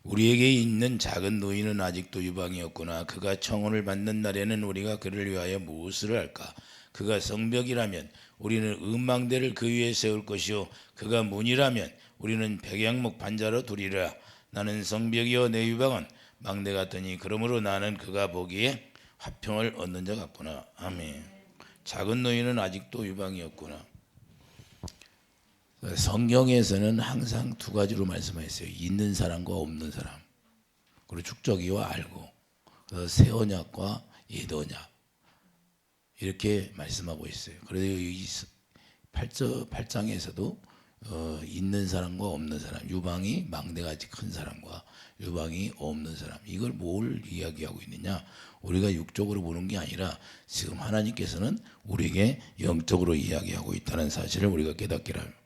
우리에게 있는 작은 노인은 아직도 유방이었구나. 그가 청혼을 받는 날에는 우리가 그를 위하여 무엇을 할까? 그가 성벽이라면 우리는 음망대를 그 위에 세울 것이요 그가 문이라면 우리는 백양목 반자로 두리라. 나는 성벽이요 내 유방은 망대 같으니 그러므로 나는 그가 보기에 화평을 얻는 자 같구나. 아멘. 작은 노인은 아직도 유방이었구나. 성경에서는 항상 두 가지로 말씀하셨어요. 있는 사람과 없는 사람, 그리고 축적이와 알고, 새 언약과 옛 언약, 이렇게 말씀하고 있어요. 그래서 이 8장에서도 있는 사람과 없는 사람, 유방이 망대같이 큰 사람과 유방이 없는 사람, 이걸 뭘 이야기하고 있느냐? 우리가 육적으로 보는 게 아니라 지금 하나님께서는 우리에게 영적으로 이야기하고 있다는 사실을 우리가 깨닫기를 합니다.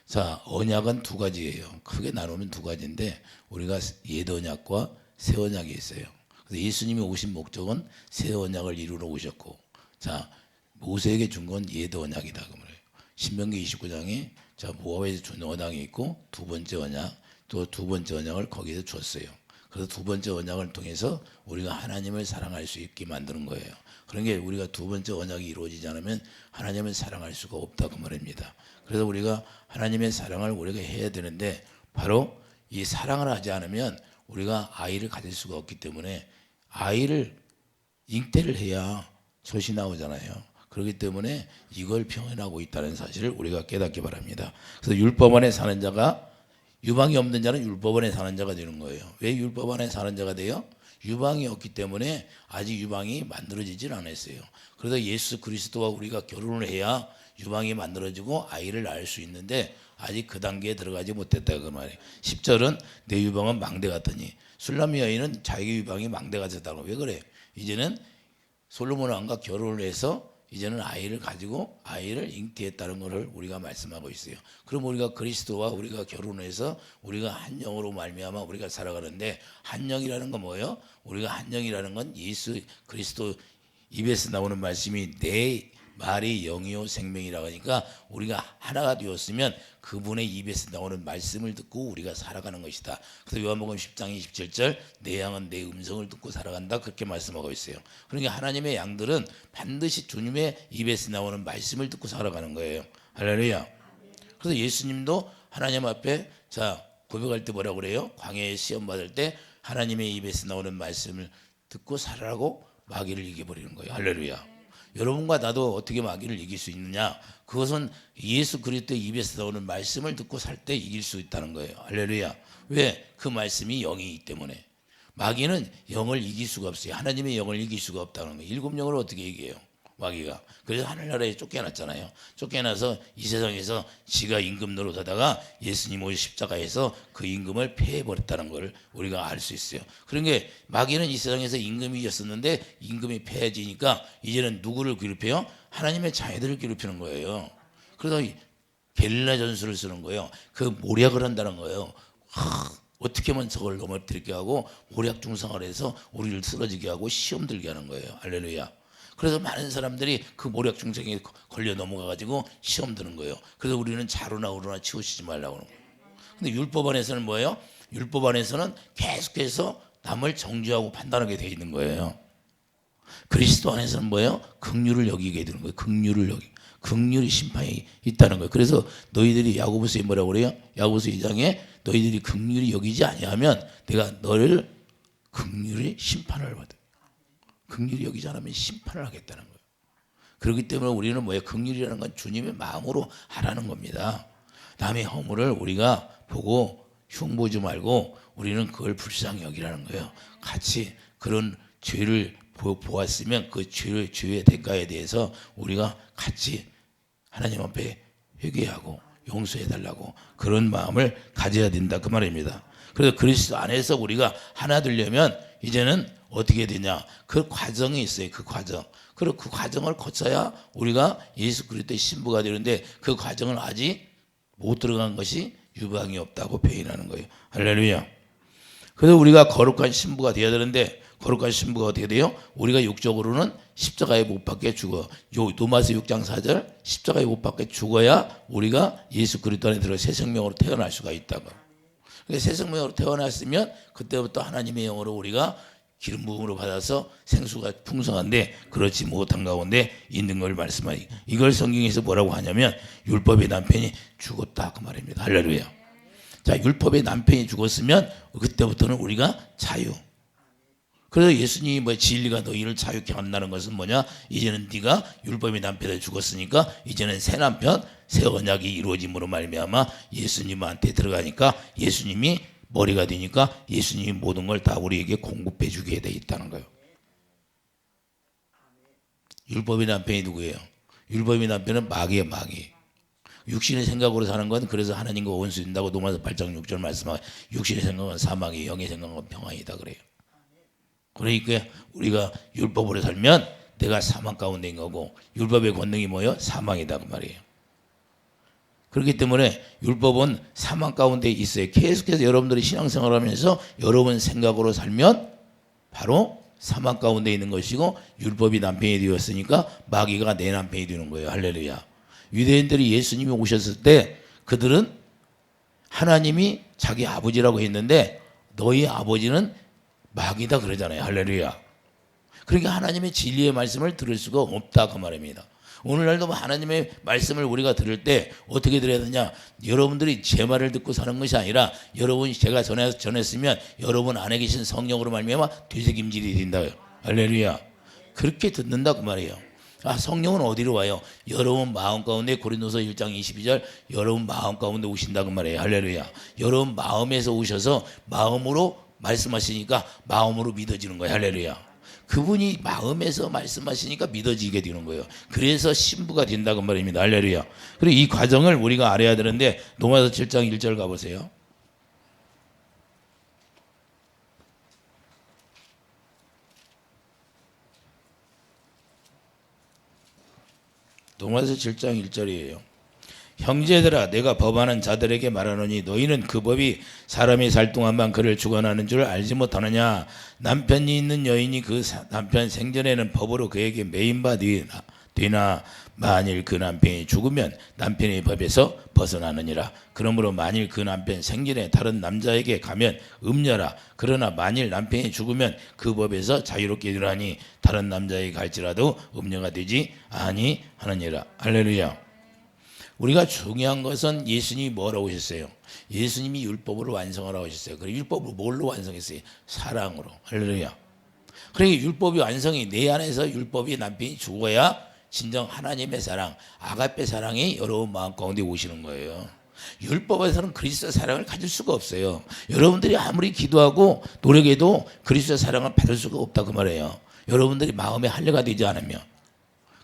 자, 언약은 두 가지예요. 크게 나누면 두 가지인데 우리가 옛 언약과 새 언약이 있어요. 그래서 예수님이 오신 목적은 새 언약을 이루러 오셨고, 자, 모세에게 준 건 옛 언약이다 그 말이에요. 신명기 29장에 자 모압에서 준 언약이 있고 두 번째 언약, 또 두 번째 언약을 거기서 줬어요. 그래서 두 번째 언약을 통해서 우리가 하나님을 사랑할 수 있게 만드는 거예요. 그런 게 우리가 두 번째 언약이 이루어지지 않으면 하나님을 사랑할 수가 없다 그 말입니다. 그래서 우리가 하나님의 사랑을 우리가 해야 되는데 바로 이 사랑을 하지 않으면 우리가 아이를 가질 수가 없기 때문에 아이를 잉태를 해야 젖이 나오잖아요. 그렇기 때문에 이걸 표현하고 있다는 사실을 우리가 깨닫기 바랍니다. 그래서 율법 안에 사는 자가 유방이 없는 자는 율법 안에 사는 자가 되는 거예요. 왜 율법 안에 사는 자가 돼요? 유방이 없기 때문에 아직 유방이 만들어지질 않았어요. 그래서 예수 그리스도와 우리가 결혼을 해야 유방이 만들어지고 아이를 낳을 수 있는데 아직 그 단계에 들어가지 못했다 그 말이에요. 10절은 내 유방은 망대 같으니, 술람 여인은 자기 유방이 망대 같았다고. 왜 그래? 이제는 솔로몬 왕과 결혼을 해서 이제는 아이를 가지고 아이를 잉태했다는 것을 우리가 말씀하고 있어요. 그럼 우리가 그리스도와 우리가 결혼해서 우리가 한 영으로 말미암아 우리가 살아가는데, 한 영이라는 건 뭐예요? 우리가 한 영이라는 건 예수 그리스도 입에서 나오는 말씀이 내 말이 영이요 생명이라고 하니까 우리가 하나가 되었으면 그분의 입에서 나오는 말씀을 듣고 우리가 살아가는 것이다. 그래서 요한복음 10장 27절 내 양은 내 음성을 듣고 살아간다, 그렇게 말씀하고 있어요. 그러니까 하나님의 양들은 반드시 주님의 입에서 나오는 말씀을 듣고 살아가는 거예요. 할렐루야. 그래서 예수님도 하나님 앞에 자 고백할 때 뭐라고 그래요? 광야에 시험 받을 때 하나님의 입에서 나오는 말씀을 듣고 살아라고 마귀를 이겨버리는 거예요. 할렐루야. 여러분과 나도 어떻게 마귀를 이길 수 있느냐? 그것은 예수 그리스도의 입에서 나오는 말씀을 듣고 살 때 이길 수 있다는 거예요. 할렐루야. 왜? 그 말씀이 영이기 때문에. 마귀는 영을 이길 수가 없어요. 하나님의 영을 이길 수가 없다는 거예요. 일곱 영을 어떻게 이겨요? 마귀가. 그래서 하늘나라에 쫓겨났잖아요. 쫓겨나서 이 세상에서 지가 임금 노릇하다가 예수님 오신 십자가에서 그 임금을 패해버렸다는 걸 우리가 알 수 있어요. 그런 게 마귀는 이 세상에서 임금이 이겼었는데 임금이 패해지니까 이제는 누구를 괴롭혀요? 하나님의 자녀들을 괴롭히는 거예요. 그래서 게릴라 전술을 쓰는 거예요. 그 모략을 한다는 거예요. 어떻게 하면 저걸 넘어뜨리게 하고 모략 중상을 해서 우리를 쓰러지게 하고 시험 들게 하는 거예요. 할렐루야. 그래서 많은 사람들이 그 모략 중생에 걸려 넘어가가지고 시험 드는 거예요. 그래서 우리는 자로나 우로나 치우치지 말라고 하는 거예요. 근데 율법 안에서는 뭐예요? 율법 안에서는 계속해서 남을 정죄하고 판단하게 돼 있는 거예요. 그리스도 안에서는 뭐예요? 긍휼을 여기게 되는 거예요. 긍휼을 여기. 긍휼이 심판이 있다는 거예요. 그래서 너희들이 야고보서에 뭐라고 그래요? 야고보서 2장에 너희들이 긍휼히 여기지 아니하면 내가 너를 긍휼히 심판을 받아. 긍휼히 여기지 않으면 심판을 하겠다는 거예요. 그렇기 때문에 우리는 뭐예요? 긍휼이라는 건 주님의 마음으로 하라는 겁니다. 남의 허물을 우리가 보고 흉보지 말고 우리는 그걸 불쌍히 여기라는 거예요. 같이 그런 죄를 보았으면 그 죄의 대가에 대해서 우리가 같이 하나님 앞에 회개하고 용서해달라고 그런 마음을 가져야 된다 그 말입니다. 그래서 그리스도 안에서 우리가 하나 되려면 이제는 어떻게 되냐? 그 과정이 있어요. 그 과정. 그리고 그 과정을 거쳐야 우리가 예수 그리스도의 신부가 되는데 그 과정을 아직 못 들어간 것이 유방이 없다고 표현하는 거예요. 할렐루야. 그래서 우리가 거룩한 신부가 되어야 되는데 거룩한 신부가 어떻게 돼요? 우리가 육적으로는 십자가에 못 박혀 죽어. 로마서 6장 4절 십자가에 못 박혀 죽어야 우리가 예수 그리스도 안에 들어 새 생명으로 태어날 수가 있다고. 새 생명으로 태어났으면 그때부터 하나님의 영으로 우리가 기름 부음으로 받아서 생수가 풍성한데 그렇지 못한 가운데 있는 걸 말씀하니 이걸 성경에서 뭐라고 하냐면 율법의 남편이 죽었다 그 말입니다. 할렐루야. 자, 율법의 남편이 죽었으면 그때부터는 우리가 자유. 그래서 예수님이 뭐 진리가 너희를 자유케 한다는 것은 뭐냐? 이제는 네가 율법의 남편에 죽었으니까 이제는 새 남편, 새 언약이 이루어짐으로 말미암아 예수님한테 들어가니까 예수님이 머리가 되니까 예수님이 모든 걸 다 우리에게 공급해 주게 돼 있다는 거예요. 율법의 남편이 누구예요? 율법의 남편은 마귀예요, 마귀. 육신의 생각으로 사는 건 그래서 하나님과 원수된다고 로마서 8장 6절 말씀하고 육신의 생각은 사망이 영의 생각은 평안이다 그래요. 그러니까 우리가 율법으로 살면 내가 사망 가운데 있는 거고 율법의 권능이 뭐예요? 사망이다 그 말이에요. 그렇기 때문에 율법은 사망 가운데 있어요. 계속해서 여러분들이 신앙생활을 하면서 여러분 생각으로 살면 바로 사망 가운데 있는 것이고 율법이 남편이 되었으니까 마귀가 내 남편이 되는 거예요. 할렐루야. 유대인들이 예수님이 오셨을 때 그들은 하나님이 자기 아버지라고 했는데 너희 아버지는 마귀다 그러잖아요. 할렐루야. 그러니까 하나님의 진리의 말씀을 들을 수가 없다 그 말입니다. 오늘날도 하나님의 말씀을 우리가 들을 때 어떻게 들어야 되냐? 여러분들이 제 말을 듣고 사는 것이 아니라 여러분이 제가 전했으면 여러분 안에 계신 성령으로 말미암아 되새김질이 된다요. 할렐루야. 그렇게 듣는다 그 말이에요. 아, 성령은 어디로 와요? 여러분 마음 가운데 고린도서 1장 22절 여러분 마음 가운데 오신다 그 말이에요. 할렐루야. 여러분 마음에서 오셔서 마음으로 말씀하시니까 마음으로 믿어지는 거예요. 할렐루야. 그분이 마음에서 말씀하시니까 믿어지게 되는 거예요. 그래서 신부가 된다고 말입니다. 할렐루야. 그리고 이 과정을 우리가 알아야 되는데 로마서 7장 1절 가보세요. 로마서 7장 1절이에요. 형제들아 내가 법하는 자들에게 말하노니 너희는 그 법이 사람이 살 동안만 그를 주관하는 줄 알지 못하느냐. 남편이 있는 여인이 그 남편 생전에는 법으로 그에게 매인 바 되나 만일 그 남편이 죽으면 남편의 법에서 벗어나느니라. 그러므로 만일 그 남편 생전에 다른 남자에게 가면 음녀라. 그러나 만일 남편이 죽으면 그 법에서 자유롭게 되라니 다른 남자에게 갈지라도 음녀가 되지 아니하느니라. 할렐루야. 우리가 중요한 것은 예수님이 뭐라고 하셨어요? 예수님이 율법으로 완성하라고 하셨어요. 그리고 율법을 뭘로 완성했어요? 사랑으로. 할렐루야. 그러니까 율법이 완성이 내 안에서 율법이 남편이 죽어야 진정 하나님의 사랑, 아가페 사랑이 여러분 마음 가운데 오시는 거예요. 율법에서는 그리스도의 사랑을 가질 수가 없어요. 여러분들이 아무리 기도하고 노력해도 그리스도의 사랑을 받을 수가 없다 그 말이에요. 여러분들이 마음에 할례가 되지 않으면.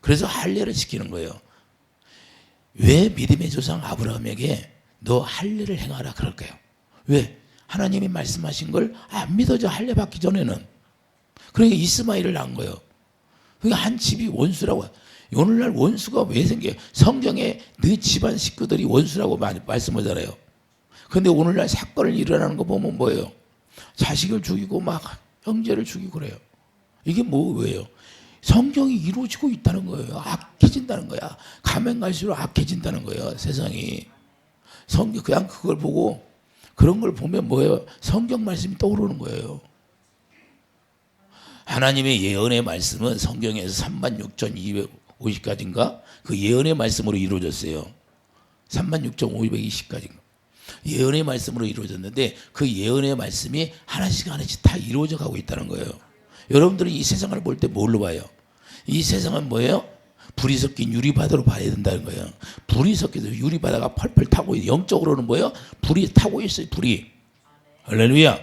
그래서 할례를 시키는 거예요. 왜 믿음의 조상 아브라함에게 너 할례를 행하라 그럴까요? 왜? 하나님이 말씀하신 걸 안 믿어져. 할례 받기 전에는. 그러니까 이스마엘을 낳은 거예요. 그러니까 한 집이 원수라고. 오늘날 원수가 왜 생겨요? 성경에 네 집안 식구들이 원수라고 많이 말씀하잖아요. 그런데 오늘날 사건을 일어나는 거 보면 뭐예요? 자식을 죽이고 막 형제를 죽이고 그래요. 이게 뭐예요? 성경이 이루어지고 있다는 거예요. 악해진다는 거야. 가면 갈수록 악해진다는 거예요. 세상이. 성경 그냥 그걸 보고 그런 걸 보면 뭐예요? 성경 말씀이 떠오르는 거예요. 하나님의 예언의 말씀은 성경에서 36,250가지인가? 그 예언의 말씀으로 이루어졌어요. 36,520가지인가? 예언의 말씀으로 이루어졌는데 그 예언의 말씀이 하나씩 하나씩 다 이루어져 가고 있다는 거예요. 여러분들이 이 세상을 볼 때 뭘로 봐요? 이 세상은 뭐예요? 불이 섞인 유리바다로 봐야 된다는 거예요. 불이 섞여서 유리바다가 펄펄 타고 있어요. 영적으로는 뭐예요? 불이 타고 있어요. 불이. 할렐루야.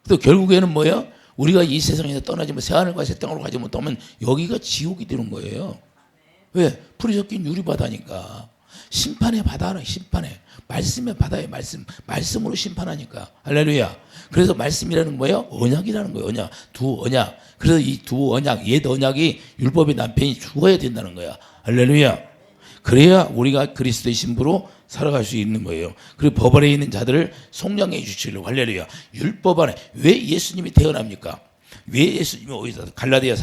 또 결국에는 뭐예요? 우리가 이 세상에서 떠나지만 새하늘과 새 땅으로 가지 못하면 여기가 지옥이 되는 거예요. 왜? 불이 섞인 유리바다니까. 심판의 바다라. 심판의 말씀의 바다에 말씀으로 심판하니까. 할렐루야. 그래서 말씀이라는 건 뭐예요? 언약이라는 거예요. 언약. 두 언약. 그래서 이 두 언약, 옛 언약이 율법의 남편이 죽어야 된다는 거야. 할렐루야. 그래야 우리가 그리스도의 신부로 살아갈 수 있는 거예요. 그리고 법 아래 있는 자들을 속량해 주시려고. 할렐루야. 율법 안에 왜 예수님이 태어납니까? 왜 예수님이 어디서? 갈라디아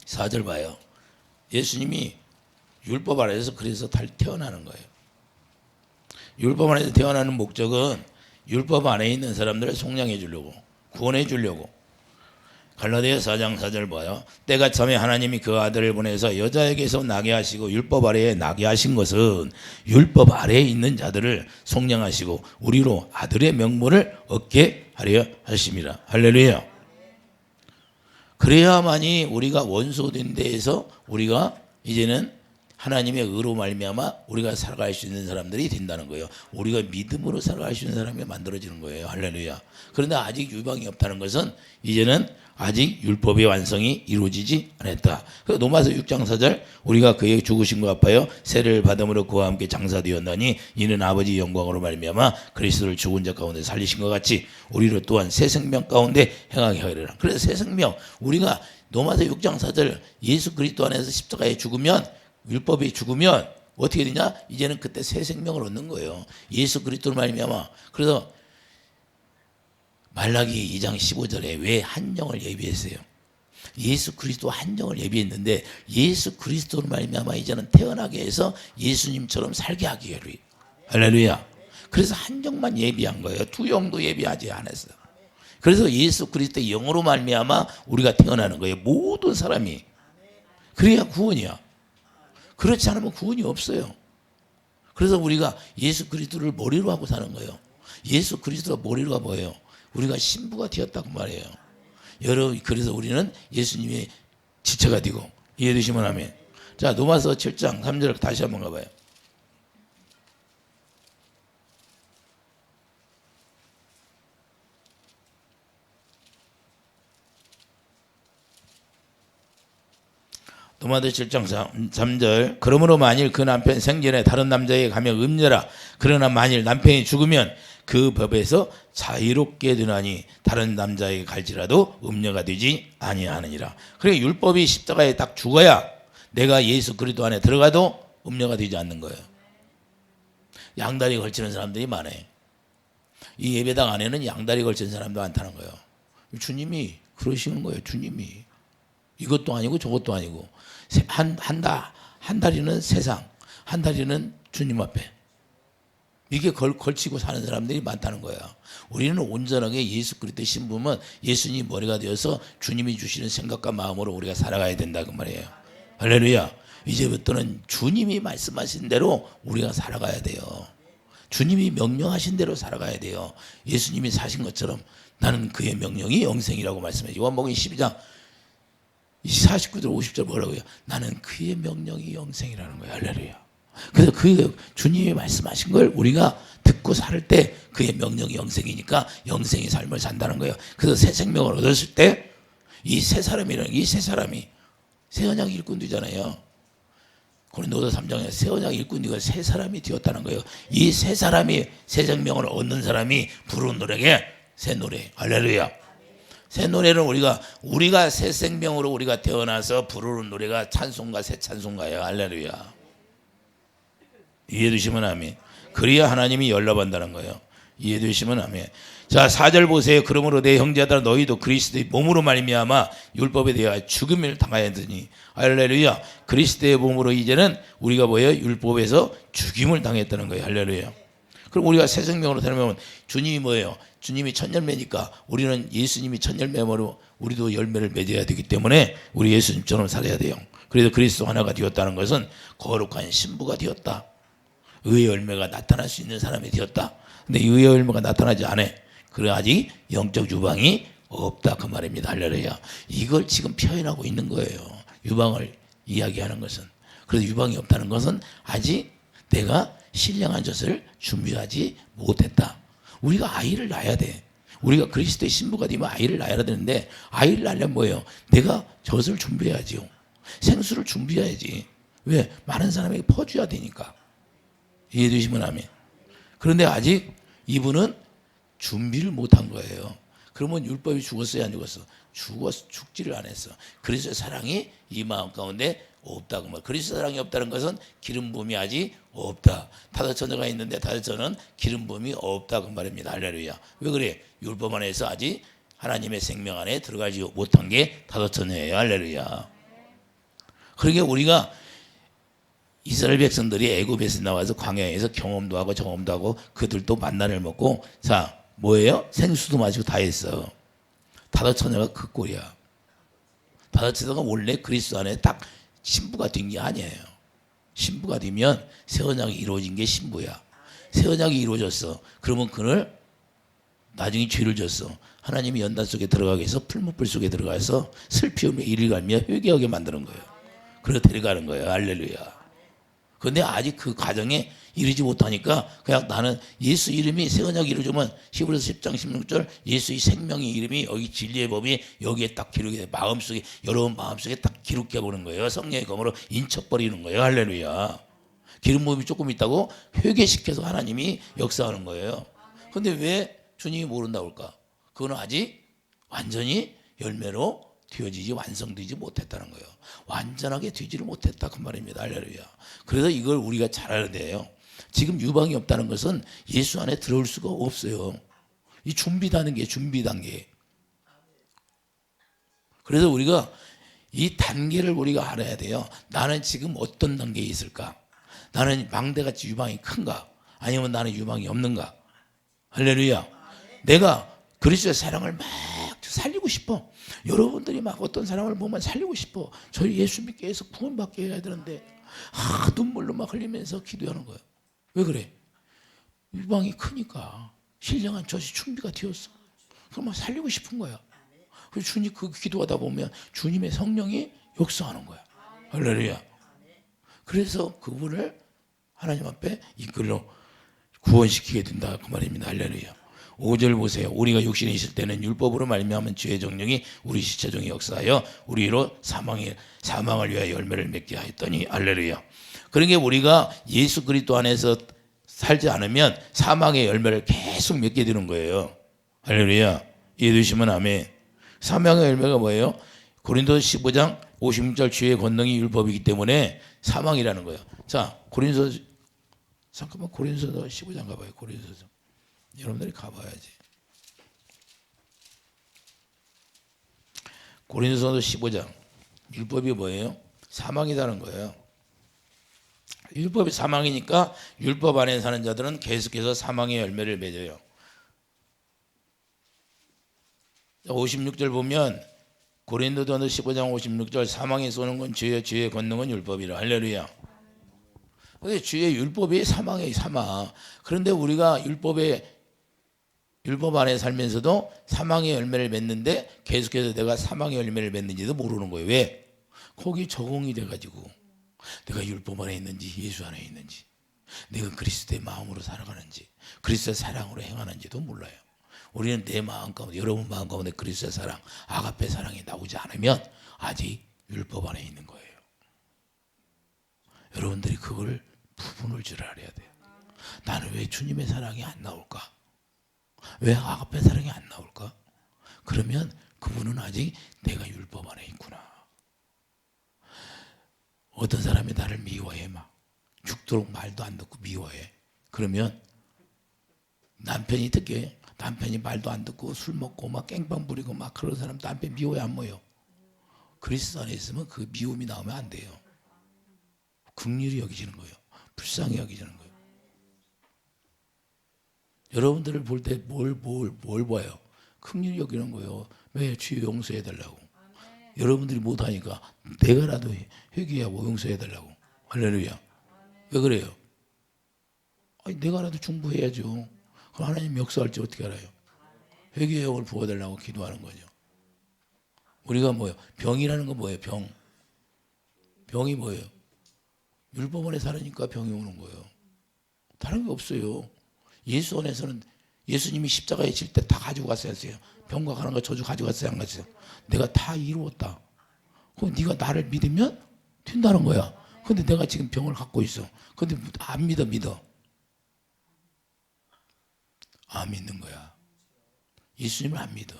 4절 봐요. 예수님이 율법 아래에서 그래서 태어나는 거예요. 율법 안에서 태어나는 목적은 율법 안에 있는 사람들을 속량해 주려고, 구원해 주려고. 갈라디아 4장 4절 봐요. 때가 참에 하나님이 그 아들을 보내서 여자에게서 나게 하시고 율법 아래에 나게 하신 것은 율법 아래에 있는 자들을 속량하시고 우리로 아들의 명분을 얻게 하려 하심이라. 할렐루야. 그래야만이 우리가 원소된 데에서 우리가 이제는 하나님의 의로 말미암아 우리가 살아갈 수 있는 사람들이 된다는 거예요. 우리가 믿음으로 살아갈 수 있는 사람이 만들어지는 거예요. 할렐루야. 그런데 아직 유방이 없다는 것은 이제는 아직 율법의 완성이 이루어지지 않았다. 로마서 6장 4절 우리가 그의 죽으심과 합하여 세례를 받음으로 그와 함께 장사되었나니 이는 아버지 영광으로 말미암아 그리스도를 죽은 자 가운데 살리신 것 같이 우리를 또한 새 생명 가운데 행하게 하리라. 그래서 새 생명, 우리가 로마서 6장 4절 예수 그리스도 안에서 십자가에 죽으면, 율법이 죽으면 어떻게 되냐? 이제는 그때 새 생명을 얻는 거예요. 예수 그리스도로 말미암아. 그래서 말라기 2장 15절에 왜 한정을 예비했어요? 예수 그리스도 한정을 예비했는데 예수 그리스도로 말미암아 이제는 태어나게 해서 예수님처럼 살게 하기 위해. 할렐루야. 그래서 한정만 예비한 거예요. 투영도 예비하지 않았어요. 그래서 예수 그리스도의 영으로 말미암아 우리가 태어나는 거예요. 모든 사람이. 그래야 구원이야. 그렇지 않으면 구원이 없어요. 그래서 우리가 예수 그리스도를 머리로 하고 사는 거예요. 예수 그리스도가 머리로가 뭐예요? 우리가 신부가 되었다고 말해요. 여러분, 그래서 우리는 예수님의 지체가 되고. 이해되시면 아멘. 자, 로마서 7장 3절 다시 한번 가봐요. 로마서 7장 3절 그러므로 만일 그 남편 생전에 다른 남자에게 가면 음녀라. 그러나 만일 남편이 죽으면 그 법에서 자유롭게 되나니 다른 남자에게 갈지라도 음녀가 되지 아니하느니라. 그러니까 율법이 십자가에 딱 죽어야 내가 예수 그리스도 안에 들어가도 음녀가 되지 않는 거예요. 양다리 걸치는 사람들이 많아요. 이 예배당 안에는 양다리 걸치는 사람도 많다는 거예요. 주님이 그러시는 거예요. 주님이. 이것도 아니고 저것도 아니고 한 다리는 세상, 한 다리는 주님 앞에. 이게 걸치고 사는 사람들이 많다는 거야. 우리는 온전하게 예수 그리스도의 신부면 예수님 머리가 되어서 주님이 주시는 생각과 마음으로 우리가 살아가야 된다고 말이에요. 할렐루야. 이제부터는 주님이 말씀하신 대로 우리가 살아가야 돼요. 주님이 명령하신 대로 살아가야 돼요. 예수님이 사신 것처럼 나는 그의 명령이 영생이라고 말씀해. 요한복음 12장 49절 50절 뭐라고요? 나는 그의 명령이 영생이라는 거예요. 할렐루야. 그래서 그 주님이 말씀하신 걸 우리가 듣고 살 때 그의 명령이 영생이니까 영생의 삶을 산다는 거예요. 그래서 새 생명을 얻었을 때 이 새 사람이라는 이 새 사람이 새 언약 일꾼이잖아요. 고린도서 3장에 새 언약 일꾼이고 새 사람이 되었다는 거예요. 이 새 사람이 새 생명을 얻는 사람이 부르는 노래가 새 노래. 할렐루야. 새 노래는 우리가 새 생명으로 우리가 태어나서 부르는 노래가 찬송가, 새 찬송가예요. 할렐루야. 이해되시면 아멘. 그래야 하나님이 연락한다는 거예요. 이해되시면 아멘. 자, 4절 보세요. 그러므로 내 형제들아 너희도 그리스도의 몸으로 말미암아 율법에 대하여 죽음을 당하였으니. 할렐루야. 그리스도의 몸으로 이제는 우리가 뭐예요? 율법에서 죽임을 당했다는 거예요. 할렐루야. 그럼 우리가 새 생명으로 태어나면 주님이 뭐예요? 주님이 첫 열매니까 우리는 예수님이 첫 열매로 우리도 열매를 맺어야 되기 때문에 우리 예수님처럼 살아야 돼요. 그래서 그리스도 하나가 되었다는 것은 거룩한 신부가 되었다. 의의 열매가 나타날 수 있는 사람이 되었다. 근데 의의 열매가 나타나지 않아. 그래 아직 영적 유방이 없다 그 말입니다. 할렐루야. 이걸 지금 표현하고 있는 거예요. 유방을 이야기하는 것은. 그래서 유방이 없다는 것은 아직 내가 신령한 젖을 준비하지 못했다. 우리가 아이를 낳아야 돼. 우리가 그리스도의 신부가 되면 아이를 낳아야 되는데 아이를 낳으려면 뭐예요? 내가 젖을 준비해야지요. 생수를 준비해야지. 왜? 많은 사람에게 퍼줘야 되니까. 이해되시면 아멘. 그런데 아직 이분은 준비를 못한 거예요. 그러면 율법이 죽었어요, 안 죽었어? 죽지를 않았어. 그리스도의 사랑이 이 마음 가운데 없다고 말. 그리스도 사랑이 없다는 것은 기름 부음이 아직 없다. 다섯 처녀가 있는데 다섯 처녀는 기름 부음이 없다고 말입니다. 할렐루야. 왜 그래? 율법 안에서 아직 하나님의 생명 안에 들어가지 못한 게 다섯 처녀예요. 할렐루야. 그러니까 우리가 이스라엘 백성들이 애굽에서 나와서 광야에서 경험도 하고 경험도 하고 그들도 만나를 먹고 자 뭐예요? 생수도 마시고 다 했어. 다섯 처녀가 그 꼴이야. 다섯 처녀가 원래 그리스도 안에 딱 신부가 된 게 아니에요. 신부가 되면 새 언약이 이루어진 게 신부야. 새 언약이 이루어졌어. 그러면 그를 나중에 죄를 졌어. 하나님이 연단 속에 들어가게 해서 풀무불 속에 들어가서 슬피 울며 이를 갈며 회개하게 만드는 거예요. 그래서 데려가는 거예요. 할렐루야. 그런데 아직 그 과정에 이르지 못하니까 그냥 나는 예수 이름이 새 언약이 이루어지면 히브리서 10장 16절 예수의 생명의 이름이 여기 진리의 법이 여기에 딱 기록해 마음속에 여러분 마음속에 딱 기록해 보는 거예요. 성령의 검으로 인쳐버리는 거예요. 할렐루야. 기름 부음이 조금 있다고 회개시켜서 하나님이 역사하는 거예요. 그런데 왜 주님이 모른다고 할까? 그거는 아직 완전히 열매로 되어지지 완성되지 못했다는 거예요. 완전하게 되지를 못했다 그 말입니다. 할렐루야. 그래서 이걸 우리가 잘 알아야 돼요. 지금 유방이 없다는 것은 예수 안에 들어올 수가 없어요. 이 준비 단계, 준비 단계. 그래서 우리가 이 단계를 우리가 알아야 돼요. 나는 지금 어떤 단계에 있을까? 나는 망대같이 유방이 큰가? 아니면 나는 유방이 없는가? 할렐루야. 내가 그리스도의 사랑을 막 살리고 싶어. 여러분들이 막 어떤 사람을 보면 살리고 싶어. 저희 예수 믿게 해서 구원받게 해야 되는데 눈물로 막 흘리면서 기도하는 거예요. 왜 그래? 유방이 크니까 신령한 젖이 준비가 되었어. 그럼 막 살리고 싶은 거야. 그래서 주님 그 기도하다 보면 주님의 성령이 역사하는 거야. 할렐루야. 그래서 그분을 하나님 앞에 이끌러 구원시키게 된다 그 말입니다. 할렐루야. 5절 보세요. 우리가 육신에 있을 때는 율법으로 말미암은 죄의 정령이 우리 시체 중에 역사하여 우리로 사망을 위하여 열매를 맺게 하였더니 할렐루야. 그러니까 우리가 예수 그리스도 안에서 살지 않으면 사망의 열매를 계속 맺게 되는 거예요. 할렐루야. 이해되시면 아멘. 사망의 열매가 뭐예요? 고린도서 15장 56절 죄의 권능이 율법이기 때문에 사망이라는 거예요. 자, 고린도서 15장 가봐요. 고린도서. 여러분들이 가봐야지. 고린도서 15장. 율법이 뭐예요? 사망이라는 거예요. 율법이 사망이니까 율법 안에 사는 자들은 계속해서 사망의 열매를 맺어요. 56절 보면 고린도서 15장 56절 사망에 쏘는 건 죄의 권능은 율법이라. 할렐루야. 근데 주의 율법이 사망이에요. 사망. 그런데 우리가 율법 안에 살면서도 사망의 열매를 맺는데 계속해서 내가 사망의 열매를 맺는지도 모르는 거예요. 왜? 거기 적응이 돼가지고 내가 율법 안에 있는지 예수 안에 있는지 내가 그리스도의 마음으로 살아가는지 그리스도의 사랑으로 행하는지도 몰라요. 우리는 내 마음 가운데 여러분 마음 가운데 그리스도의 사랑 아가페 사랑이 나오지 않으면 아직 율법 안에 있는 거예요. 여러분들이 그걸 부분을 줄 알아야 돼요. 나는 왜 주님의 사랑이 안 나올까? 왜 아가페 사랑이 안 나올까? 그러면 그분은 아직 내가 율법 안에 있구나. 어떤 사람이 나를 미워해 막 죽도록 말도 안 듣고 미워해. 그러면 남편이 듣게 남편이 말도 안 듣고 술 먹고 막 깽빵 부리고 막 그런 사람 남편 미워해 안 모여. 그리스도 안에 있으면 그 미움이 나오면 안 돼요. 긍휼히 여기시는 거예요. 불쌍히 여기시는 거예요. 여러분들을 볼 때 뭘 봐요? 긍휼히 여기는 거예요. 왜? 주여 용서해 달라고. 여러분들이 못하니까 내가라도 회개하고 용서해 달라고. 할렐루야. 왜 그래요? 아니, 내가라도 중보해야죠. 그럼 하나님 역사할지 어떻게 알아요? 회개의 영을 부어달라고 기도하는 거죠. 우리가 뭐예요? 병이라는 건 뭐예요? 병이 뭐예요? 율법 안에 살으니까 병이 오는 거예요. 다른 게 없어요. 예수 안에서는 예수님이 십자가에 질 때 다 가지고 갔어야 했어요. 병과 가는 거 저주 가지고 갔어요, 안 갔어요? 내가 다 이루었다. 그럼 네가 나를 믿으면 된다는 거야. 근데 내가 지금 병을 갖고 있어. 근데 안 믿어. 안 믿는 거야. 예수님을 안 믿어.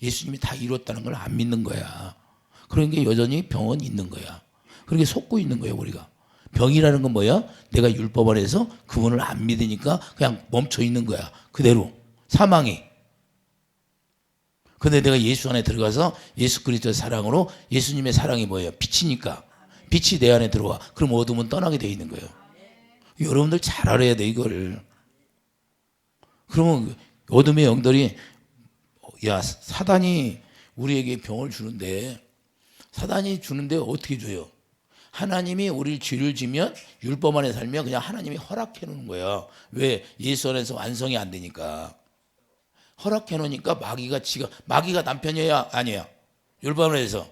예수님이 다 이뤘다는 걸 안 믿는 거야. 그러니까 여전히 병은 있는 거야. 그렇게 속고 있는 거예요, 우리가. 병이라는 건 뭐야? 내가 율법 안에서 그분을 안 믿으니까 그냥 멈춰 있는 거야. 그대로. 사망이. 근데 내가 예수 안에 들어가서 예수 그리스도의 사랑으로 예수님의 사랑이 뭐예요? 빛이니까. 빛이 내 안에 들어와. 그럼 어둠은 떠나게 돼 있는 거예요. 여러분들 잘 알아야 돼 이거를. 그러면 어둠의 영들이 야 사단이 우리에게 병을 주는데 사단이 주는데 어떻게 줘요? 하나님이 우리를 죄를 지면 율법 안에 살면 그냥 하나님이 허락해 놓는 거예요. 왜? 예수 안에서 완성이 안 되니까. 허락해 놓으니까 마귀가 남편이야 아니야? 율법 안에서.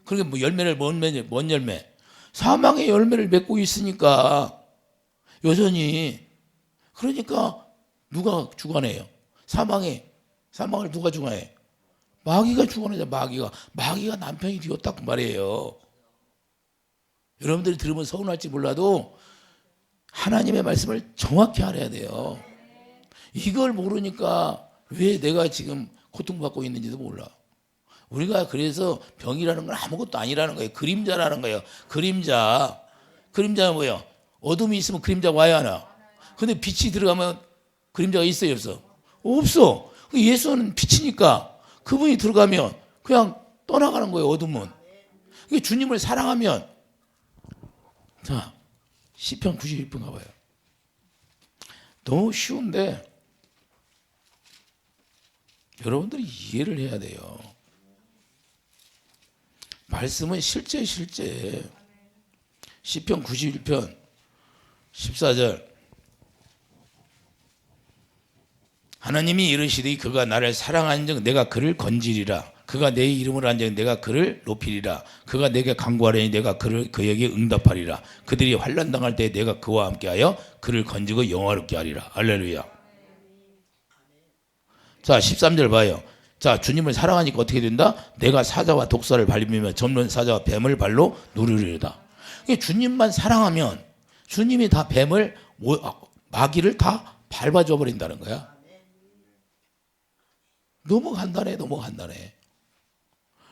그러니까 뭐 열매를 뭔 열매? 사망의 열매를 맺고 있으니까 여전히. 그러니까 누가 주관해요? 사망을 누가 주관해? 마귀가 주관하죠. 마귀가 남편이 되었다고 말이에요. 여러분들이 들으면 서운할지 몰라도 하나님의 말씀을 정확히 알아야 돼요. 이걸 모르니까 왜 내가 지금 고통받고 있는지도 몰라. 우리가 그래서 병이라는 건 아무것도 아니라는 거예요. 그림자라는 거예요. 그림자는 뭐예요? 어둠이 있으면 그림자가 와야 하나? 근데 빛이 들어가면 그림자가 있어요 없어? 없어. 예수는 빛이니까 그분이 들어가면 그냥 떠나가는 거예요. 어둠은. 주님을 사랑하면. 자, 시편 91편 가봐요. 너무 쉬운데 여러분들이 이해를 해야 돼요. 말씀은 실제. 시편 91편 14절. 하나님이 이르시되 그가 나를 사랑한즉 내가 그를 건지리라. 그가 내 이름을 한즉 내가 그를 높이리라. 그가 내게 간구하려니 내가 그에게 응답하리라. 그들이 환난 당할 때 내가 그와 함께하여 그를 건지고 영화롭게 하리라. 할렐루야. 자 13절 봐요. 자 주님을 사랑하니까 어떻게 된다? 내가 사자와 독사를 밟으며 접는 사자와 뱀을 발로 누르리로다. 주님만 사랑하면 주님이 다 마귀를 다 밟아줘 버린다는 거야. 너무 간단해.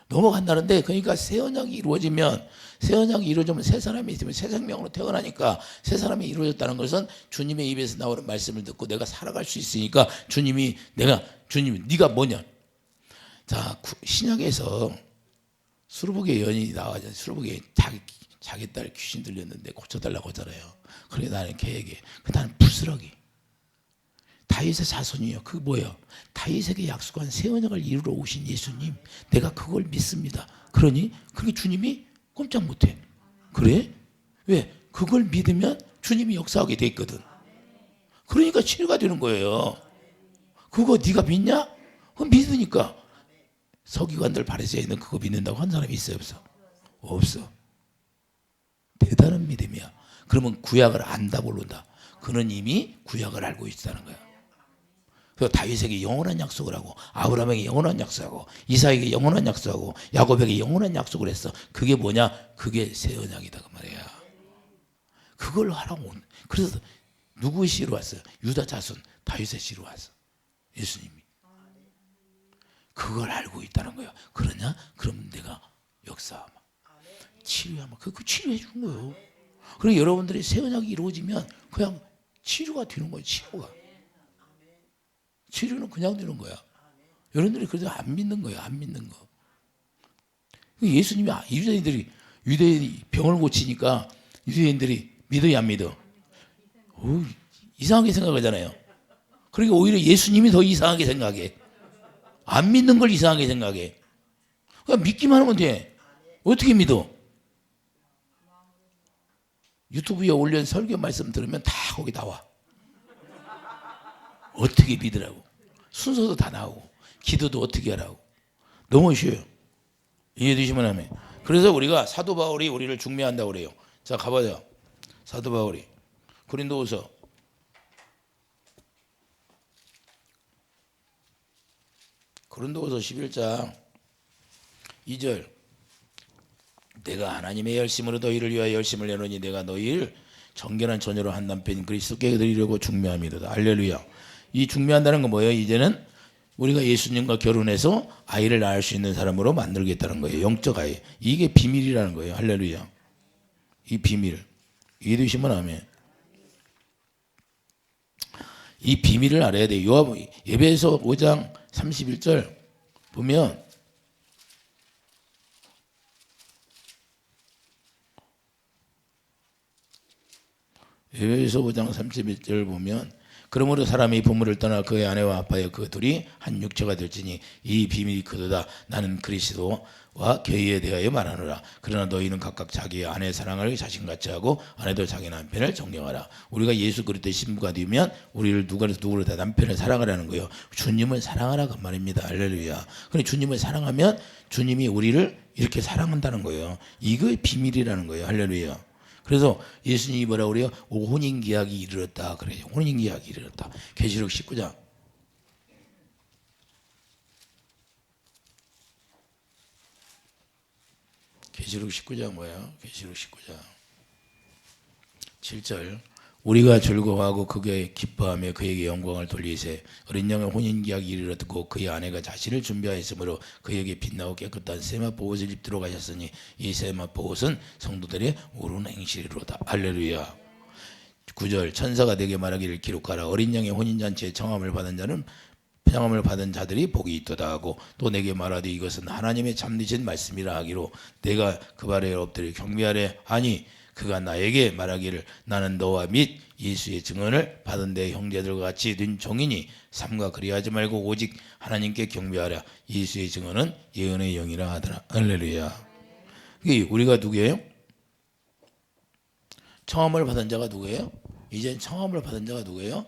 너무 간단한데 그러니까 새 언약이 이루어지면 새 사람이 있으면 새 생명으로 태어나니까 새 사람이 이루어졌다는 것은 주님의 입에서 나오는 말씀을 듣고 내가 살아갈 수 있으니까 주님이 네가 뭐냐? 자 신약에서 수르복의 여인이 나와서 수르복에 자기 딸 귀신 들렸는데 고쳐달라고 하잖아요. 그래 나는 걔에게 나는 부스러기 다윗의 자손이요. 그 뭐예요? 다윗에게 약속한 새 언약을 이루러 오신 예수님, 내가 그걸 믿습니다. 그러니 그게 주님이 꼼짝 못해. 그래? 왜? 그걸 믿으면 주님이 역사하게 돼 있거든. 그러니까 치료가 되는 거예요. 그거 네가 믿냐? 그거 믿으니까. 서기관들 바리새인은 그거 믿는다고 한 사람이 있어요, 없어? 없어. 대단한 믿음이야. 그러면 구약을 안다 모른다. 그는 이미 구약을 알고 있다는 거야. 그래서 다윗에게 영원한 약속을 하고 아브라함에게 영원한 약속하고 이삭에게 영원한 약속하고 야곱에게 영원한 약속을 했어. 그게 뭐냐? 그게 새 언약이다 그 말이야. 그걸 하라고. 그래서 누구의 씨로 왔어요? 유다 자손 다윗의 씨로 왔어. 예수님이. 그걸 알고 있다는 거예요. 그러냐? 그럼 내가 역사하마. 치료하마. 그 치료해 준 거예요. 그리고 여러분들이 새 언약이 이루어지면 그냥 치료가 되는 거예요. 치료는 그냥 되는 거야. 여러분들이 그래도 안 믿는 거예요. 안 믿는 거. 예수님이 유대인이 병을 고치니까 유대인들이 믿어야 안 믿어? 이상하게 생각하잖아요. 그러니까 오히려 예수님이 더 이상하게 생각해. 안 믿는 걸 이상하게 생각해. 그냥 믿기만 하면 돼. 어떻게 믿어? 유튜브에 올린 설교 말씀 들으면 다 거기 나와. 어떻게 믿으라고. 순서도 다 나오고 기도도 어떻게 하라고. 너무 쉬워요. 이해되시면 하면. 그래서 우리가 사도 바울이 우리를 중매한다고 그래요. 자 가봐요. 사도 바울이 고린도후서 11장 2절. 내가 하나님의 열심으로 너희를 위하여 열심을 내노니 내가 너희를 정결한 처녀로 한 남편 그리스도께 드리려고 중매함이로다. 할렐루야. 이 중매한다는 건 뭐예요? 이제는 우리가 예수님과 결혼해서 아이를 낳을 수 있는 사람으로 만들겠다는 거예요. 영적 아이. 이게 비밀이라는 거예요. 할렐루야. 이 비밀. 이해되시면 아멘. 이 비밀을 알아야 돼요. 에베소 5장 31절 보면 에베소 5장 31절 보면 그러므로 사람이 부모를 떠나 그의 아내와 아빠여 그 둘이 한 육체가 될지니 이 비밀이 크도다. 나는 그리스도와 교회에 대하여 말하노라. 그러나 너희는 각각 자기의 아내 사랑을 자신같이 하고 아내도 자기 남편을 존경하라. 우리가 예수 그리스도의 신부가 되면 우리를 누구를 다 남편을 사랑하라는 거예요. 주님을 사랑하라 그 말입니다. 할렐루야. 근데 주님을 사랑하면 주님이 우리를 이렇게 사랑한다는 거예요. 이거의 비밀이라는 거예요. 할렐루야. 그래서 예수님이 뭐라고 그래요? 혼인계약이 이르렀다 그래요. 혼인계약이 이르렀다. 계시록 19장. 계시록 19장 뭐예요? 계시록 19장 7절. 우리가 즐거워하고 그게 기뻐하며 그에게 영광을 돌리세. 어린 양의 혼인계약이 이르렀고 그의 아내가 자신을 준비하였으므로 그에게 빛나고 깨끗한 세마포 옷을 입도록 하셨으니 이 세마포 옷은 성도들의 옳은 행실이로다. 할렐루야. 9절. 천사가 내게 말하기를 기록하라. 어린 양의 혼인잔치에 청함을 받은 자들이 복이 있도다 하고 또 내게 말하되 이것은 하나님의 참되신 말씀이라 하기로 내가 그 발에 엎드려 경배하래 하니 그가 나에게 말하기를 나는 너와 및 예수의 증언을 받은 내 형제들과 같이 된 종이니 삼가 그리하지 말고 오직 하나님께 경배하라. 예수의 증언은 예언의 영이라 하더라. 할렐루야. 이게 우리가 누구예요? 청함을 받은 자가 누구예요? 이제 청함을 받은 자가 누구예요?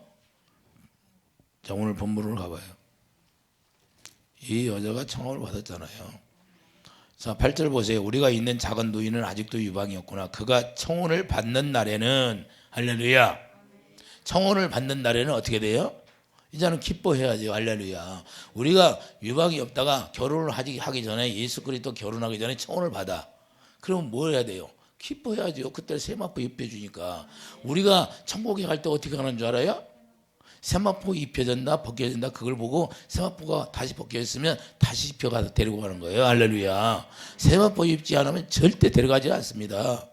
자, 오늘 본문으로 가봐요. 이 여자가 청함을 받았잖아요. 자, 8절 보세요. 우리가 있는 작은 노인은 아직도 유방이었구나. 그가 청혼을 받는 날에는 할렐루야. 청혼을 받는 날에는 어떻게 돼요? 이제는 기뻐해야죠. 할렐루야. 우리가 유방이 없다가 결혼을 하기 전에 예수 그리스도 결혼하기 전에 청혼을 받아. 그러면 뭘 해야 돼요? 기뻐해야죠. 그때 세마포 입혀주니까. 우리가 천국에 갈 때 어떻게 가는 줄 알아요? 세마포 입혀졌나 벗겨진다 그걸 보고 세마포가 다시 벗겨졌으면 다시 입혀가서 데리고 가는 거예요. 할렐루야. 세마포 입지 않으면 절대 데려가지 않습니다.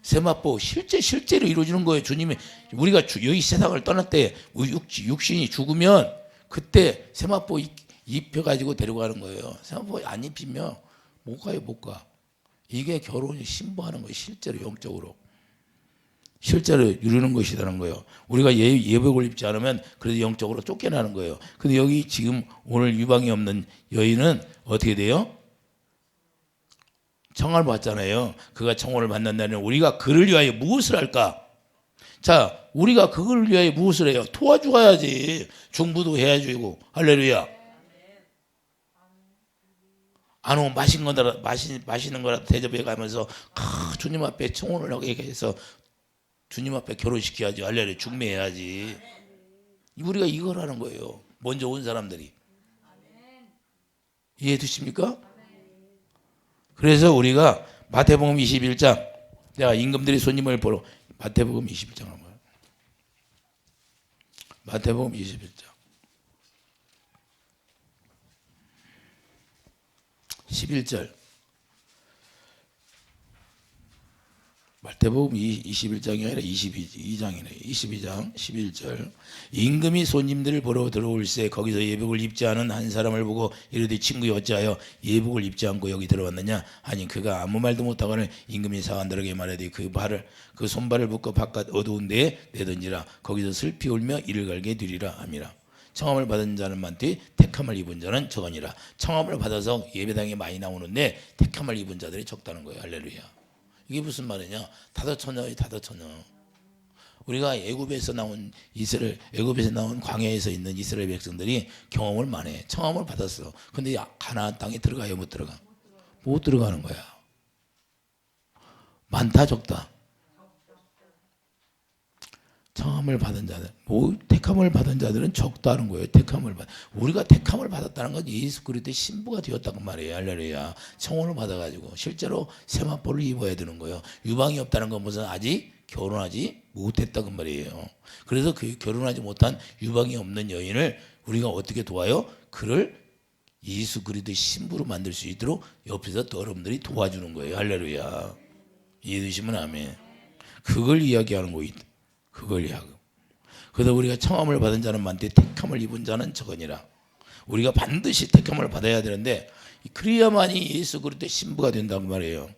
세마포 실제로 이루어지는 거예요. 주님이 우리가 여기 세상을 떠날 때 육신이 죽으면 그때 세마포 입혀가지고 데려가는 거예요. 세마포 안 입히면 못 가요. 못 가. 이게 결혼이 신부하는 거예요. 실제로 영적으로. 실제로 이루는 것이라는 거예요. 우리가 예복을 입지 않으면 그래도 영적으로 쫓겨나는 거예요. 근데 여기 지금 오늘 유방이 없는 여인은 어떻게 돼요? 청혼을 받잖아요. 그가 청혼을 받는 날에는 우리가 그를 위하여 무엇을 할까? 자, 우리가 그걸 위하여 무엇을 해요? 도와줘야지. 중부도 해야지고. 할렐루야. 안 오면 맛있는 거라 대접해 가면서 주님 앞에 청혼을 하게 해서 주님 앞에 결혼시켜야지. 할렐루야. 중매해야지. 우리가 이걸 하는 거예요. 먼저 온 사람들이. 이해해 주십니까? 그래서 우리가 마태복음 21장 내가 임금들이 손님을 보러 마태복음 21장 한번 마태복음 21장 11절 마태복음 21장이 아니라 22장이네. 22장 11절. 임금이 손님들을 보러 들어올세 거기서 예복을 입지 않은 한 사람을 보고 이르되 친구여 어찌하여 예복을 입지 않고 여기 들어왔느냐 하니 그가 아무 말도 못하거늘 임금이 사관들에게 말하되 그 손발을 묶어 바깥 어두운 데에 내던지라 거기서 슬피 울며 이를 갈게 되리라 함이라. 청함을 받은 자는 많되 택함을 입은 자는 적으니라. 청함을 받아서 예배당에 많이 나오는데 택함을 입은 자들이 적다는 거예요. 할렐루야. 이게 무슨 말이냐? 다도처녀의 다도처녀. 우리가 애굽에서 나온 광야에서 있는 이스라엘 백성들이 경험을 많이 해. 청함을 받았어. 근데 가나안 땅에 들어가요? 못 들어가? 못 들어가는 거야. 많다 적다? 청함을 받은 자들, 택함을 받은 자들은 적다는 거예요. 우리가 택함을 받았다는 건 예수 그리스도의 신부가 되었다고 말이에요. 할렐루야. 청혼을 받아가지고 실제로 세마포를 입어야 되는 거예요. 유방이 없다는 건 무슨 아직 결혼하지 못했다고 말이에요. 그래서 그 결혼하지 못한 유방이 없는 여인을 우리가 어떻게 도와요? 그를 예수 그리스도의 신부로 만들 수 있도록 옆에서 여러분들이 도와주는 거예요. 할렐루야. 이해되시면 아멘. 그걸 이야기하는 거예요. 그걸 이야기. 그래서 우리가 청함을 받은 자는 많되 택함을 입은 자는 적으니라. 우리가 반드시 택함을 받아야 되는데 그래야만이 예수 그리스도의 신부가 된다고 말이에요.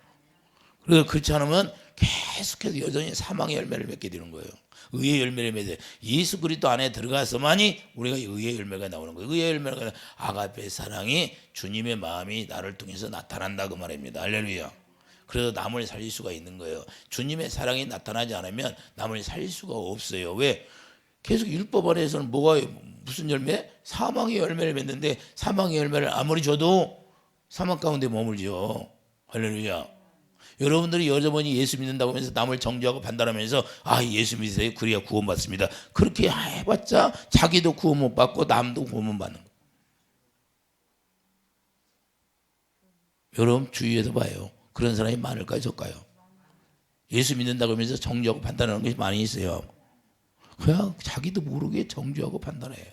그래서 그렇지 않으면 계속해서 여전히 사망의 열매를 맺게 되는 거예요. 의의 열매를 맺어요. 예수 그리스도 안에 들어가서만이 우리가 의의 열매가 나오는 거예요. 의의 열매가 아가페 사랑이 주님의 마음이 나를 통해서 나타난다 그 말입니다. 할렐루야. 그래서 남을 살릴 수가 있는 거예요. 주님의 사랑이 나타나지 않으면 남을 살릴 수가 없어요. 왜? 계속 율법 안에서는 뭐가 무슨 열매? 사망의 열매를 맺는데 사망의 열매를 아무리 줘도 사망 가운데 머물죠. 할렐루야. 여러분들이 여러분이 예수 믿는다고 하면서 남을 정죄하고 판단하면서 아 예수 믿으세요. 그래야 구원받습니다. 그렇게 해봤자 자기도 구원 못 받고 남도 구원 못 받는 거예요. 여러분 주위에서 봐요. 그런 사람이 많을까요? 적까요? 예수 믿는다고 하면서 정죄하고 판단하는 것이 많이 있어요. 그냥 자기도 모르게 정죄하고 판단해요.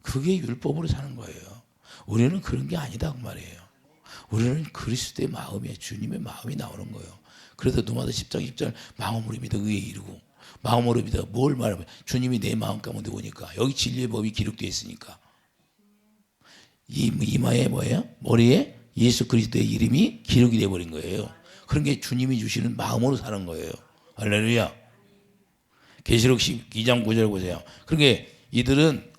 그게 율법으로 사는 거예요. 우리는 그런 게 아니다 그 말이에요. 우리는 그리스도의 마음에 주님의 마음이 나오는 거예요. 그래서 누마다 10장 10절 마음으로 믿어 의에 이르고 마음으로 믿어 뭘 말하면 주님이 내 마음 가운데 오니까 여기 진리의 법이 기록되어 있으니까 이마에 뭐예요? 머리에 예수 그리스도의 이름이 기록이 되어버린 거예요. 그런 게 주님이 주시는 마음으로 사는 거예요. 할렐루야. 계시록 12장 9절 보세요. 그러니까 이들은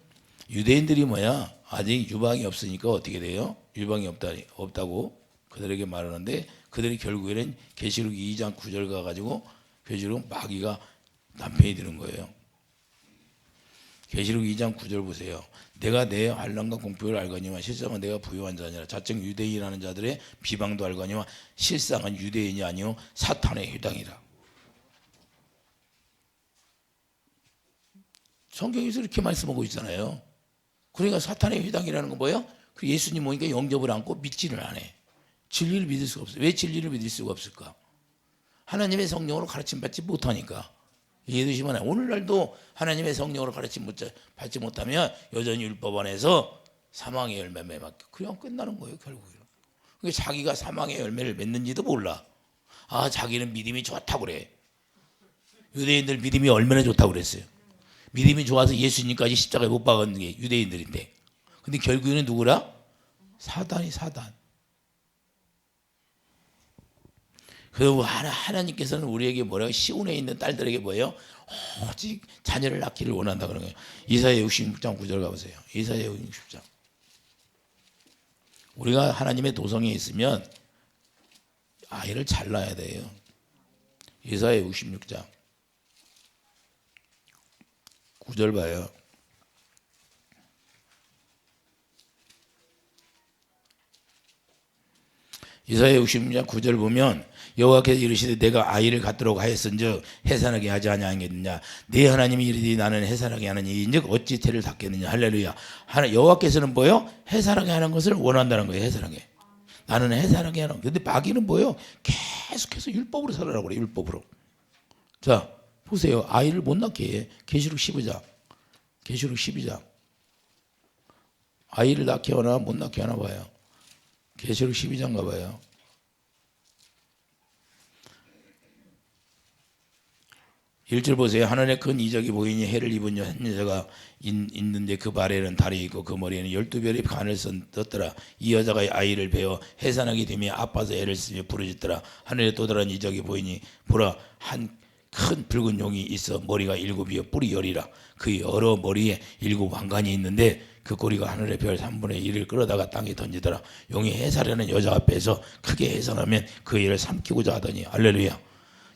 유대인들이 뭐야? 아직 유방이 없으니까 어떻게 돼요? 유방이 없다고 그들에게 말하는데 그들이 결국에는 계시록 2장 9절 가가지고 계시록 마귀가 남편이 되는 거예요. 계시록 2장 9절 보세요. 내가 내 환난과 공포를 알거니와 실상은 내가 부유한 자니라. 자칭 유대인이라는 자들의 비방도 알거니와 실상은 유대인이 아니요 사탄의 회당이라. 성경에서 이렇게 말씀하고 있잖아요. 그러니까 사탄의 회당이라는 건 뭐예요? 그 예수님 오니까 영접을 않고 믿지를 않아. 진리를 믿을 수가 없어요. 왜 진리를 믿을 수가 없을까? 하나님의 성령으로 가르침 받지 못하니까. 이해되시면 오늘날도 하나님의 성령으로 가르침 받지 못하면 여전히 율법 안에서 사망의 열매를 맺고 그냥 끝나는 거예요 결국에는. 그러니까 자기가 사망의 열매를 맺는지도 몰라. 아 자기는 믿음이 좋다고 그래. 유대인들 믿음이 얼마나 좋다고 그랬어요. 믿음이 좋아서 예수님까지 십자가에 못 박았는 게 유대인들인데 근데 결국에는 누구라? 사단이 사단. 그리고 하나님께서는 우리에게 뭐라고 시온에 있는 딸들에게 뭐예요? 오직 자녀를 낳기를 원한다 그런 거예요. 이사야 66장 9절 가보세요. 이사야 66장. 우리가 하나님의 도성에 있으면 아이를 잘 낳아야 돼요. 이사야 66장 9절 봐요. 이사야 66장 9절 보면 여호와께서 이르시되 내가 아이를 갖도록 하였은즉 해산하게 하지 아니하겠느냐. 네 하나님이 이르되 나는 해산하게 하느니인즉 어찌 태를 닦겠느냐. 할렐루야. 여호와께서는 뭐요? 해산하게 하는 것을 원한다는 거예요. 해산하게. 나는 해산하게 하는. 근데 마귀는 뭐요? 계속해서 율법으로 살아라고 그래요. 율법으로. 자 보세요. 아이를 못 낳게 해. 계시록 15장. 계시록 12장. 아이를 낳게 하나 못 낳게 하나 봐요. 계시록 12장 가봐요. 1절 보세요. 하늘에 큰 이적이 보이니 해를 입은 한 여자가 있는데 그 발에는 달이 있고 그 머리에는 12별이 간을 떴더라. 이 여자가 아이를 베어 해산하게 되며 아파서 애를 쓰며 부르짖더라. 하늘에 또 다른 이적이 보이니 보라 한 큰 붉은 용이 있어 머리가 7이요 뿔이 10이라. 그 여러 머리에 7 왕관이 있는데 그 꼬리가 하늘의 별 3분의 1을 끌어다가 땅에 던지더라. 용이 해산하는 여자 앞에서 크게 해산하면 그 애를 삼키고자 하더니. 할렐루야.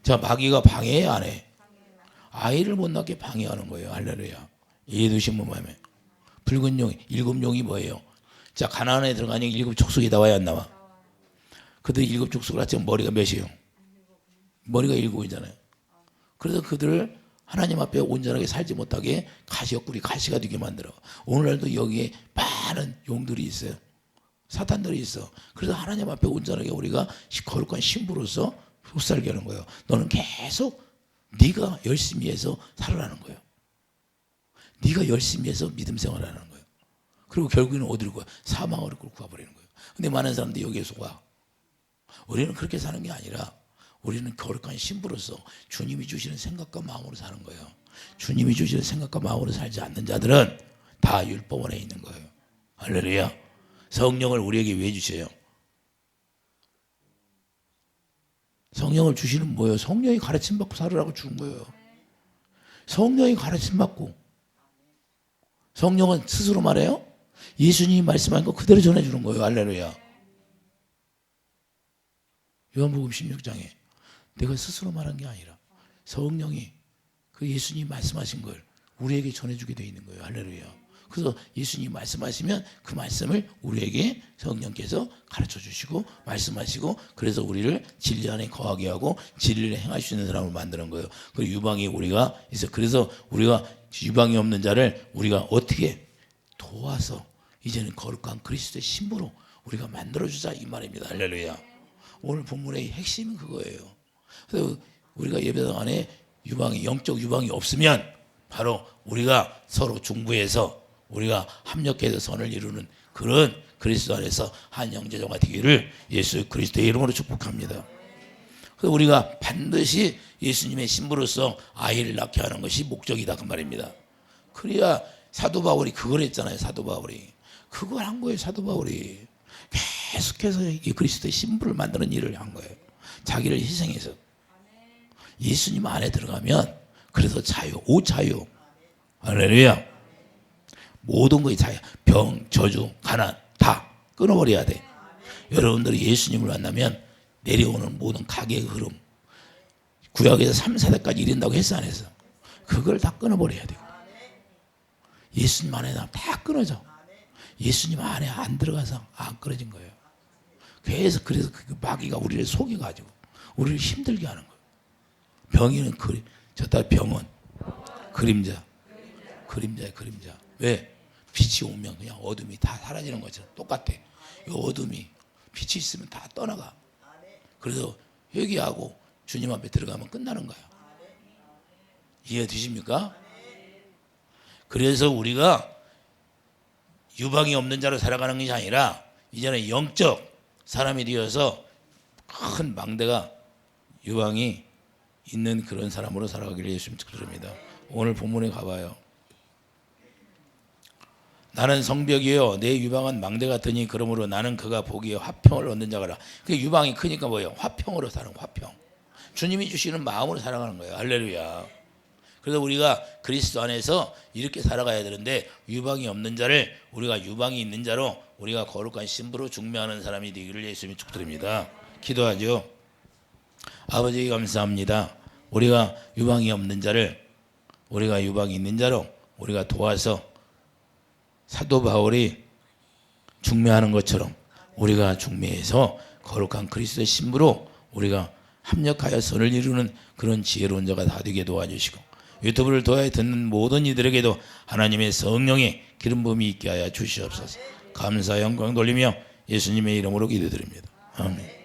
자 마귀가 방해해 안 해? 아이를 못 낳게 방해하는 거예요. 할렐루야. 이해되신 분 마음에. 붉은 용, 7 용이 뭐예요? 자 가나안에 들어가니 7 족속이 나와야 안 나와? 그들 7 족속을 합치면 머리가 몇이에요? 머리가 7이잖아요. 그래서 그들을 하나님 앞에 온전하게 살지 못하게 가시옆구리 가시가 되게 만들어. 오늘날도 여기에 많은 용들이 있어요. 사탄들이 있어. 그래서 하나님 앞에 온전하게 우리가 거룩한 신부로서 못 살게 하는 거예요. 너는 계속 네가 열심히 해서 살아라는 거예요. 네가 열심히 해서 믿음 생활하는 거예요. 그리고 결국에는 어디로 가? 사망으로 끌고 가버리는 거예요. 근데 많은 사람들이 여기에 속아. 우리는 그렇게 사는 게 아니라 우리는 거룩한 신부로서 주님이 주시는 생각과 마음으로 사는 거예요. 주님이 주시는 생각과 마음으로 살지 않는 자들은 다 율법 안에 있는 거예요. 할렐루야. 성령을 우리에게 왜 주셔요? 성령을 주시는 뭐예요? 성령이 가르침 받고 살으라고 주는 거예요. 성령이 가르침 받고. 성령은 스스로 말해요? 예수님이 말씀한 거 그대로 전해주는 거예요. 할렐루야. 요한복음 16장에 내가 스스로 말한 게 아니라 성령이 그 예수님이 말씀하신 걸 우리에게 전해주게 되어 있는 거예요. 할렐루야. 그래서 예수님이 말씀하시면 그 말씀을 우리에게 성령께서 가르쳐 주시고 말씀하시고 그래서 우리를 진리 안에 거하게 하고 진리를 행할 수 있는 사람을 만드는 거예요. 그 유방이 우리가 있어. 그래서 우리가 유방이 없는 자를 우리가 어떻게 도와서 이제는 거룩한 그리스도의 신부로 우리가 만들어주자 이 말입니다. 할렐루야. 오늘 본문의 핵심은 그거예요. 그래서 우리가 예배당 안에 유방이 영적 유방이 없으면 바로 우리가 서로 중보해서 우리가 합력해서 선을 이루는 그런 그리스도 안에서 한 형제자가 되기를 예수 그리스도의 이름으로 축복합니다. 그래서 우리가 반드시 예수님의 신부로서 아이를 낳게 하는 것이 목적이다 그 말입니다. 그래야 사도 바울이 그걸 했잖아요. 사도 바울이 그걸 한 거예요. 사도 바울이 계속해서 이 그리스도의 신부를 만드는 일을 한 거예요. 자기를 희생해서 예수님 안에 들어가면 그래서 자유, 오자유. 할렐루야. 모든 것이 자유. 병, 저주, 가난 다 끊어버려야 돼. 여러분들이 예수님을 만나면 내려오는 모든 가계의 흐름 구약에서 3, 4대까지 이른다고 했어 안 했어? 그걸 다 끊어버려야 돼요. 예수님 안에 다 끊어져. 예수님 안에 안 들어가서 안 끊어진 거예요. 그래서 그 마귀가 우리를 속여가지고 우리를 힘들게 하는 거예요. 병이는 저따 병은 그림자야 그림자. 왜? 빛이 오면 그냥 어둠이 다 사라지는 것처럼 똑같아. 이 어둠이 빛이 있으면 다 떠나가. 그래서 회개하고 주님 앞에 들어가면 끝나는 거야. 이해되십니까? 그래서 우리가 유방이 없는 자로 살아가는 것이 아니라 이제는 영적 사람이 되어서 큰 망대가 유방이 있는 그런 사람으로 살아가기를 예수님 축복합니다. 오늘 본문에 가봐요. 나는 성벽이요 내 유방은 망대 같으니 그러므로 나는 그가 보기에 화평을 얻는 자가라. 그 유방이 크니까 뭐예요? 화평으로 사는 화평. 주님이 주시는 마음으로 살아가는 거예요. 할렐루야. 그래서 우리가 그리스도 안에서 이렇게 살아가야 되는데 유방이 없는 자를 우리가 유방이 있는 자로 우리가 거룩한 신부로 중매하는 사람이 되기를 예수님이 축복드립니다. 기도하죠. 아버지 감사합니다. 우리가 유방이 없는 자를 우리가 유방이 있는 자로 우리가 도와서 사도 바울이 중매하는 것처럼 우리가 중매해서 거룩한 그리스도의 신부로 우리가 합력하여 선을 이루는 그런 지혜로운 자가 다 되게 도와주시고 유튜브를 통해 듣는 모든 이들에게도 하나님의 성령의 기름 부음이 있게 하여 주시옵소서. 감사 영광 돌리며 예수님의 이름으로 기도드립니다. 아멘.